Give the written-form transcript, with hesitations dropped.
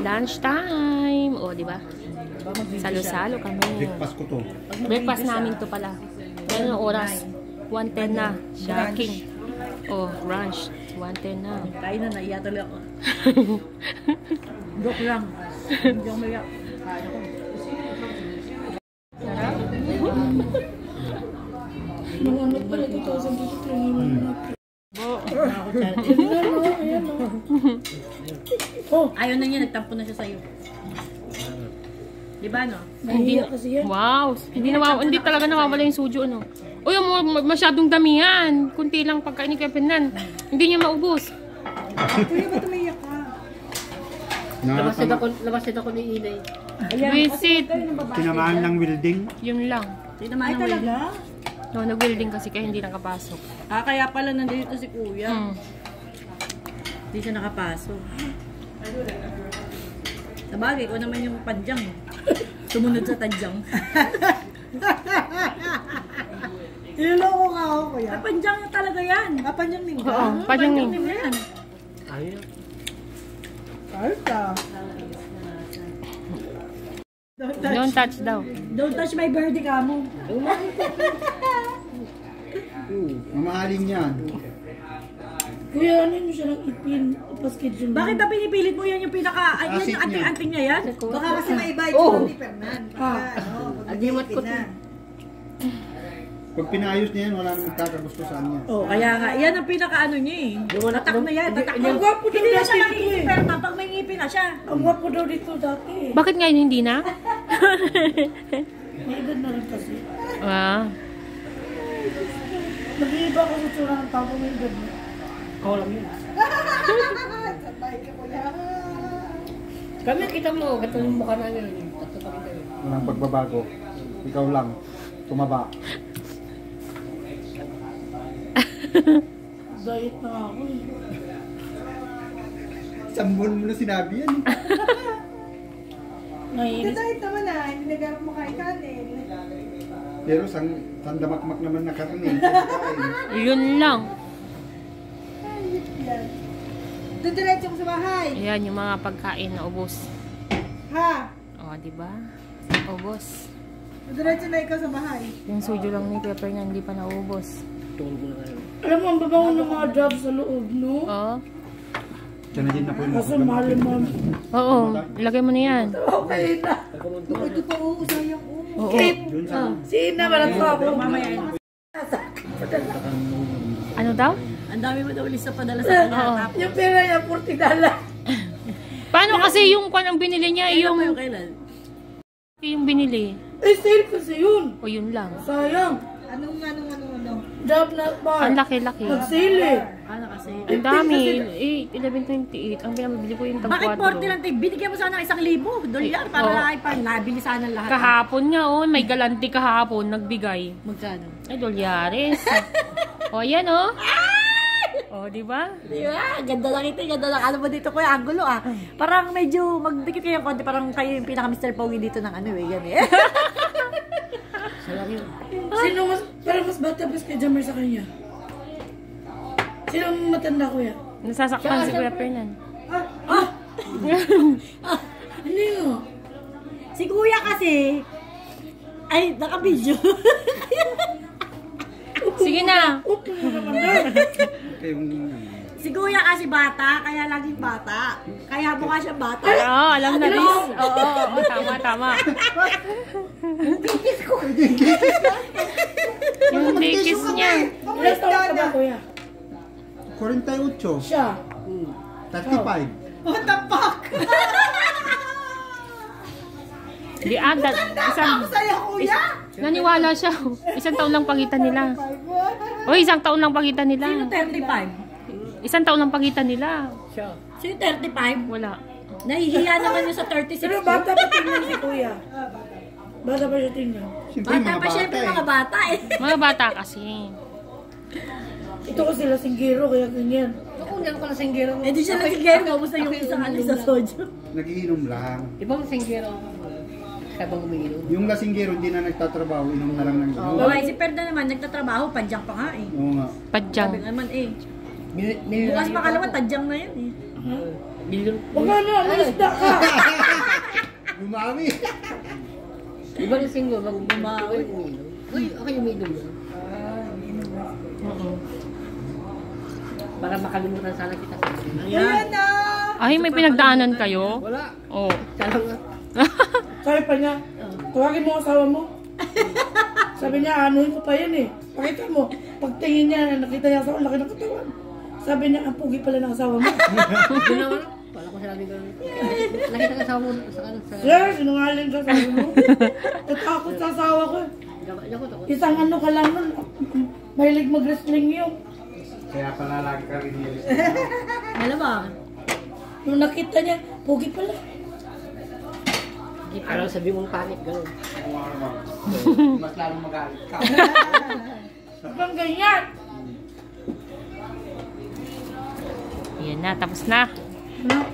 Lunch time. O, di ba? Salo-salo kami. Breakfast ko to. Breakfast namin to pala. Ngayon oras. 1:10 na. Shocking. Oh, brunch. 1:10 na. Kain na, naiya tuloy ako. Joke lang. Hindi ako maiyak. Kain ako. Sarap. Mga ano pala, 2023. Oh, ayaw na niya, nagtampo na siya sa'yo. Diba, no? Hindi, wow. Hindi talaga nawawala yung sujo, no? Uy, masyadong damihan. Kunti lang pagkain ni Kevin nan. Hindi niya maubos. Kuya, ba't umiyak ka? Labas ako ni Inay. Visit. Tinamaan ng welding. Yun lang. Ay, talaga? No, nag-welding kasi kaya hindi nakapasok. Ah, kaya pala nandito si Kuya. Hindi siya nakapasok. Sabagay, ko naman yung padyang. Sumunod sa tadyang. Niloloko ka ako, kuya. Ay, padyang talaga yan. Papanjang din ka? Oo, padyang din yan. Ayun ka. Don't touch daw. Don't touch my birdie ka mo. Mamahalin yan. Kuya, ano yun siya ng ipin? Ipaschedule mo. Bakit na pinipilit mo yan yung pinaka... Ay, yan yung anting-anting niya yan? Baka kasi maiba yung ni Fernan. Agimat ko to. Pag pinayos niya yan, wala nang kakagustusan niya. Oh, kaya nga, yan ang pinaka-ano niya eh. Tatak na yan, tatak na. Ang gwapo daw Hindi na siya dati makikipin, pero pag may ngipin na siya. Ang gwapo daw dito dati. Bakit ngayon hindi na? May edad na rin kasi. Ah. Nag-iiba ko sa tsura ng tao mo yung edad mo. Ikaw lang yun. Sabay ka, kuya. Kami, kita mo, ito yung mukha namin. Walang pagbabago. Ikaw lang. Tumaba. Diet na ako eh. Sambon mo na sinabi yan. Naiinis. Diet naman ah, hindi nagharap mo kay kanin. Pero sandamakmak naman na karne. Yun lang. Didiretso ko sa bahay. Ayan yung mga pagkain na ubos. Ha? O, diba? Ubos. Didiretso na ikaw sa bahay. Yung sujo lang ni Pepper niya hindi pa naubos. Alam mo, ang babango ng mga jobs sa loob, no? Oo. Diyan na din na po yung Kaso mahal naman. Oo, ilagay mo na yan. Okay na. Ito pa uusayang ko. Oo. Doon sa... Sina, walang ko ako. Mamaya. Ano daw? Ang dami mo daw lista padala sa kanya. Yung pera niya, $40. Paano kasi yung kwan ang binili niya? Yung Yung kailan? binili. Eh, sale kasi yun. O yun lang. Sayang. Ano? Job na ba? Ang laki-laki. Nag-sale eh. Ano kasi? Ang dami. 11.28. Ang pinamabili ko yung Bakit 40 tagquadro. lang tayo? Binigyan mo sana $1,000 para ay pa nabili sana lahat. Kahapon nga may galante kahapon nagbigay. Magkano? Ay, dolyares. O, yan o. O, diba? Diba? Ganda lang ito. Ganda lang. Ano ba dito ko yung angulo ah? Parang medyo magdikit kayo ng konti. Parang kayo yung pinaka Mr. Pogi dito ng ano eh. Yan eh. Sino mas, parang mas bata pa kay Jammer sa kanya? Sino ang matanda kuya? Nasasaktan si Kuya Fernan. Hindi mo. Si Kuya kasi ay naka-video. Sige na. Si Kuya kasi bata, kaya laging bata. Kaya mukha siya bata. Oo, alam na Liz. Oo, tama. Yung dikis niya. Ilang taon ka ba kuya? 48. Siya. 35. What the fuck? Di isang Saya kuya? naniwala siya. Isang taon lang pagitan nila. O, isang taon lang pagitan nila. Sino 35? Isang taon lang pagitan nila. Sino 35? Wala. Nahihiya naman yun sa 36. Pero bata pa tingnan si kuya. Bata pa siya tingnan. Siyempre, Bata mga pa bata syempre eh. mga bata eh. Mga bata kasi. Ito kasi lasinggero kaya ganyan. Nakunan ko na singgero. Eh di siya nasinggero. Kamusta yung isang ano sa sojo? Nagiinom lang. Ibang singgero. Habang umiinom. Yung lasinggero, hindi na nagtatrabaho, inom na lang ng inom. Oh, si Perda naman nagtatrabaho, padyang pa nga eh. Oo nga. Padyang. Sabi naman eh. Bukas makalawa, tadyang na yan eh. Huwag ka na, malasda ka. Umami. Iba na single, mag bumawi. Uy, ako yung uminom. Para makalimutan sana kita sa akin. Ayan na! Ay, may pinagdaanan kayo? Wala. Oh. Sana nga. Sabi pa niya, tawagin mo ang asawa mo. Sabi niya, anuhin ko pa yan eh. Pakita mo. Pagtingin niya, nakita niya asawa, laki ng katawan. Sabi niya, ang pugi pala ng asawa mo. Yun naman. Wala ko sinabi gano'n. Nakita ka asawa mo sa kanan sa... Sir, sinungaling ka sabi mo. Natakot sa asawa ko. Takot. Isang ano ka lang nun. Mahilig mag-wrestling yun. Kaya pala lagi ka rin nilis. Malamang. Nung nakita niya, pugi pala. Parang sabi mong pangit gano'n. Mas lalong magalit ka. Parang ganyan. Ayan na, tapos na. Ano?